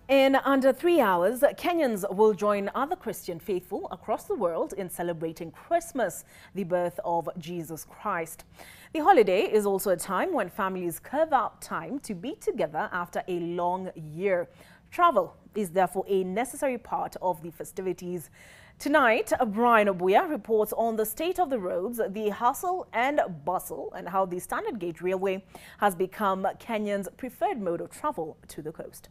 In under 3 hours, Kenyans will join other Christian faithful across the world in celebrating Christmas, the birth of Jesus Christ. The holiday is also a time when families carve out time to be together after a long year. Travel is therefore a necessary part of the festivities. Tonight, Brian Obuya reports on the state of the roads, the hustle and bustle, and how the standard gauge railway has become Kenyans' preferred mode of travel to the coast.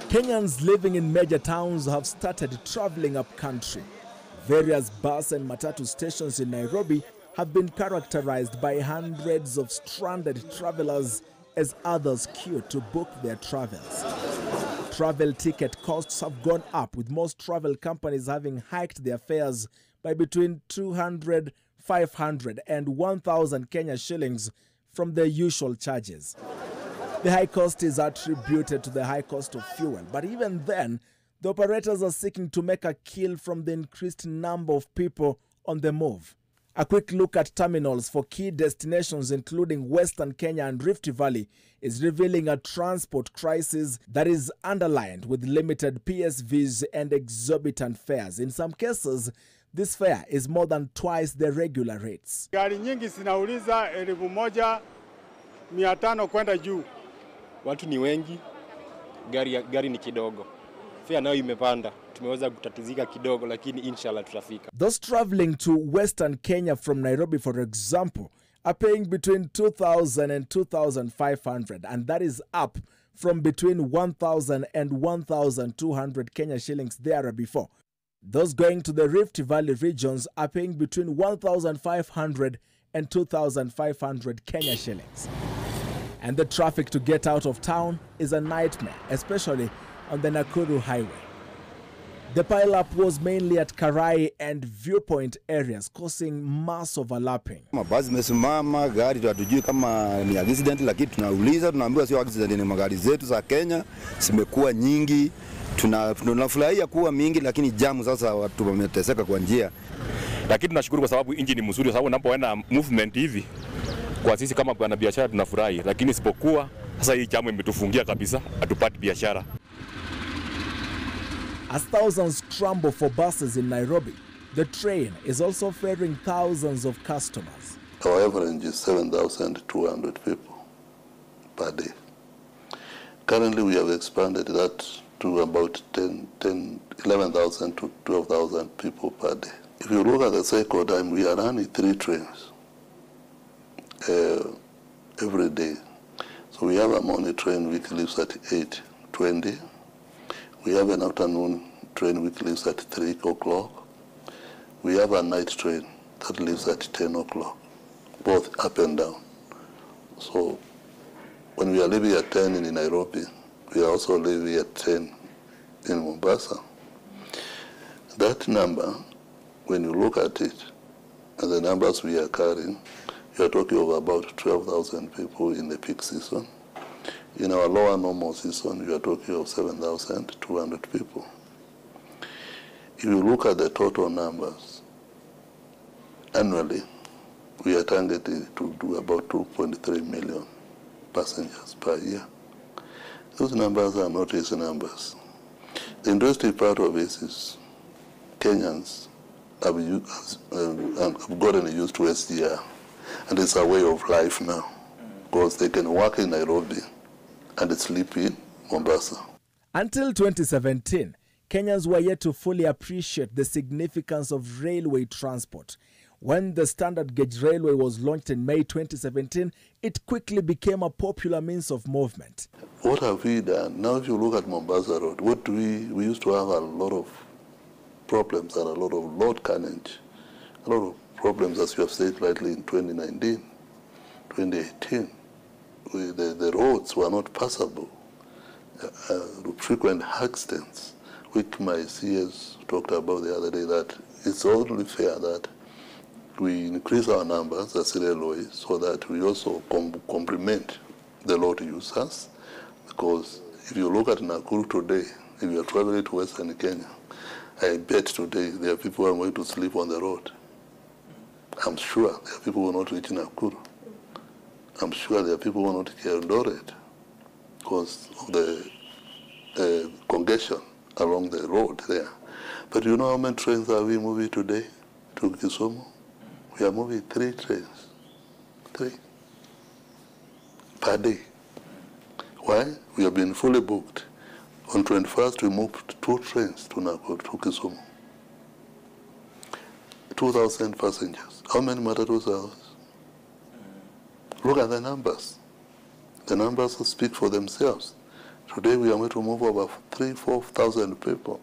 Kenyans living in major towns have started traveling up country. Various bus and matatu stations in Nairobi have been characterized by hundreds of stranded travelers as others queue to book their travels. Travel ticket costs have gone up, with most travel companies having hiked their fares by between 200, 500 and 1,000 Kenya shillings from their usual charges. The high cost is attributed to the high cost of fuel, but even then, the operators are seeking to make a kill from the increased number of people on the move. A quick look at terminals for key destinations including Western Kenya and Rift Valley is revealing a transport crisis that is underlined with limited PSVs and exorbitant fares. In some cases, this fare is more than twice the regular rates. Gari nyingi zinauliza 1,500 kwenda juu. Watu ni wengi, gari ni kidogo. Fare nayo imepanda. Tumeweza kutatizika kidogo, lakini inshallah tutafika. Those traveling to Western Kenya from Nairobi, for example, are paying between 2,000 and 2,500, and that is up from between 1,000 and 1,200 Kenya shillings there before. Those going to the Rift Valley regions are paying between 1,500 and 2,500 Kenya shillings. And the traffic to get out of town is a nightmare, especially on the Nakuru highway. The pileup was mainly at Karai and Viewpoint areas, causing mass overlapping. Mabasi mesimama, gari hatujui kama ni accident, lakini tunauliza, tunaambiwa sio accident, ni magari zetu za Kenya zimekuwa nyingi. Tunafurahia kuwa mingi, lakini jamu sasa watu wameteseka kwa njia. Lakini tunashukuru kwa sababu engine ni mzuri, kwa sababu unapoenda movement hivi kwa sisi kama bwana biashara tunafurahi, lakini isipokuwa sasa hii jamu imetufungia kabisa, hatupati biashara. As thousands scramble for buses in Nairobi, the train is also ferrying thousands of customers. Our average is 7,200 people per day. Currently, we have expanded that to about 11,000 to 12,000 people per day. If you look at the cycle time, we are running 3 trains every day. So we have a morning train which leaves at 8:20. We have an afternoon train which leaves at 3 o'clock. We have a night train that leaves at 10 o'clock, both up and down. So when we are leaving at 10 in Nairobi, we are also leaving at 10 in Mombasa. That number, when you look at it, and the numbers we are carrying, you are talking of about 12,000 people in the peak season. In our lower normal season, you are talking of 7,200 people. If you look at the total numbers, annually, we are targeting to do about 2.3 million passengers per year. Those numbers are not easy numbers. The interesting part of this is Kenyans have gotten used to SGR, and it's a way of life now, because they can work in Nairobi and sleep in Mombasa. Until 2017, Kenyans were yet to fully appreciate the significance of railway transport. When the standard gauge railway was launched in May 2017, it quickly became a popular means of movement. What have we done? Now if you look at Mombasa Road, we used to have a lot of problems and a lot of load carnage, a lot of problems, as you have said rightly, in 2019, 2018. The roads were not passable. Frequent accidents, which my CS talked about the other day, that it's only fair that we increase our numbers as railways so that we also complement the road users. Because if you look at Nakuru today, if you are traveling to Western Kenya, I bet today there are people who are going to sleep on the road. I'm sure there are people who will not reach Nakuru. I'm sure there are people who will not care Eldoret. because of the congestion along the road there. But you know how many trains are we moving today to Kisumu? We are moving 3 trains, 3 per day. Why? We have been fully booked. On 21st, we moved 2 trains to Kisumu. 2,000 passengers. How many matatus are ours? Look at the numbers. The numbers speak for themselves. Today we are going to move over 3,000-4,000 people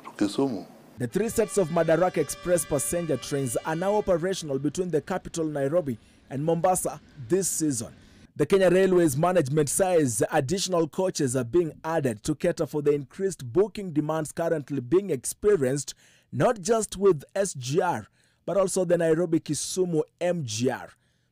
to Kisumu. The 3 sets of Madaraka Express passenger trains are now operational between the capital Nairobi and Mombasa this season. The Kenya Railways management says additional coaches are being added to cater for the increased booking demands currently being experienced, not just with SGR, but also the Nairobi-Kisumu MGR.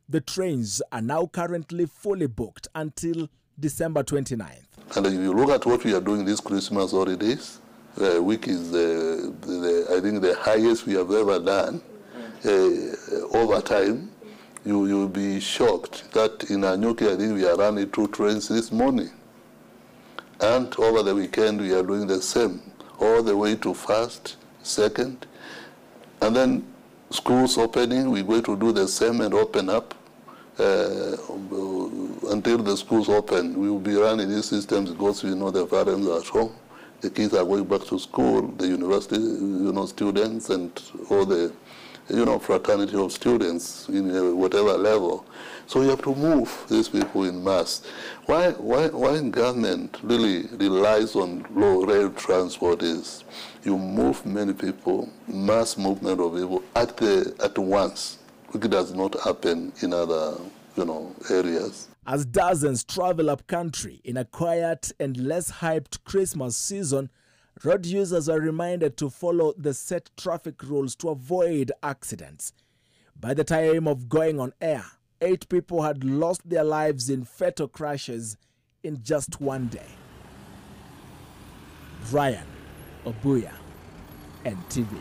The trains are now currently fully booked until December 29th. And if you look at what we are doing this Christmas holidays, the week is, I think, the highest we have ever done over time. You'll be shocked that in Anyuki, I think we are running 2 trains this morning. And over the weekend, we are doing the same, all the way to 1st, 2nd. And then schools opening, we're going to do the same and open up. Until the schools open, we will be running these systems because we know the parents are at home. The kids are going back to school, the university, students and all the, fraternity of students in whatever level. So you have to move these people in mass. Why government really relies on low rail transport is you move many people, mass movement of people at once, which does not happen in other, areas. As dozens travel up country in a quiet and less hyped Christmas season, road users are reminded to follow the set traffic rules to avoid accidents. By the time of going on air, 8 people had lost their lives in fatal crashes in just one day. Ryan Obuya, NTV.